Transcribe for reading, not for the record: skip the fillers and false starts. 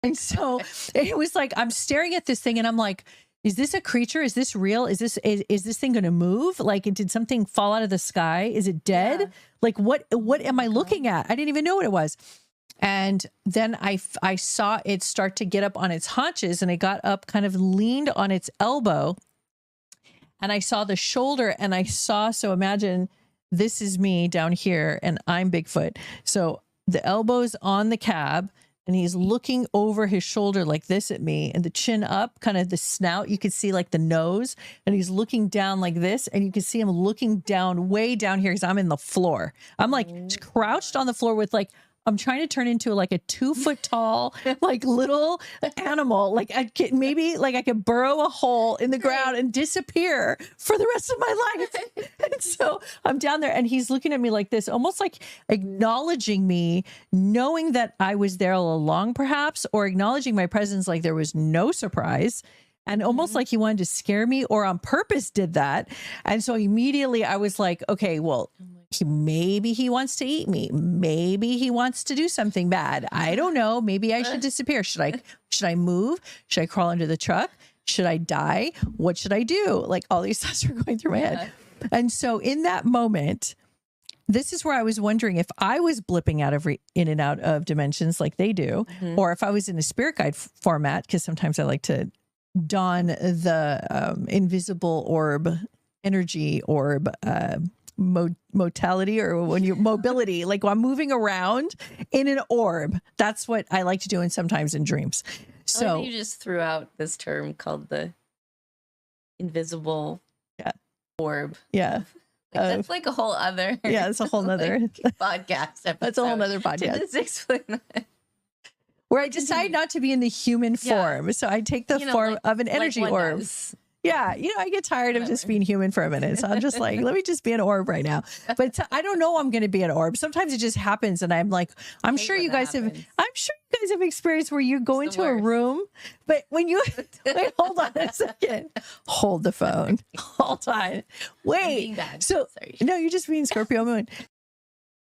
And so it was like, I'm staring at this thing and I'm like, is this a creature? Is this real? Is this thing going to move? Like, did something fall out of the sky? Is it dead? Yeah. Like, what am I looking at? I didn't even know what it was. And then I saw it start to get up on its haunches, and it got up, kind of leaned on its elbow. And I saw the shoulder, and so imagine this is me down here and I'm Bigfoot. So the elbow's on the cab, and he's looking over his shoulder like this at me, and the chin up, kind of the snout. You could see like the nose, and he's looking down like this, and you can see him looking down, way down here, because I'm in the floor. I'm like crouched on the floor with like, I'm trying to turn into like a 2 foot tall, like little animal. Like I could burrow a hole in the ground and disappear for the rest of my life. And so I'm down there, and he's looking at me like this, almost like acknowledging me, knowing that I was there all along, perhaps, or acknowledging my presence like there was no surprise. And almost like he wanted to scare me, or on purpose did that. And so immediately I was like, okay, well, maybe he wants to eat me. Maybe he wants to do something bad. I don't know. Maybe I should disappear. Should I move? Should I crawl under the truck? Should I die? What should I do? Like, all these thoughts were going through my head. And so in that moment, this is where I was wondering if I was blipping out in and out of dimensions like they do, or if I was in a spirit guide format, because sometimes I like to don the invisible orb, energy orb, motility, or when you mobility, like I'm moving around in an orb. That's what I like to do, and sometimes in dreams. So you just threw out this term called the invisible orb. Yeah. That's like a whole other it's a whole nother podcast episode. That's a whole nother podcast. Just explain that. Where I decide not to be in the human form. So I take the form of an energy orb. Yeah. I get tired of just being human for a minute. So I'm just like, let me just be an orb right now. But I don't know I'm going to be an orb. Sometimes it just happens. And I'm like, I'm sure you guys have experienced where you go into a room, but when you, wait, hold on a second. Hold the phone. Hold on. Wait. I'm being bad. So, sorry. No, you're just being Scorpio moon.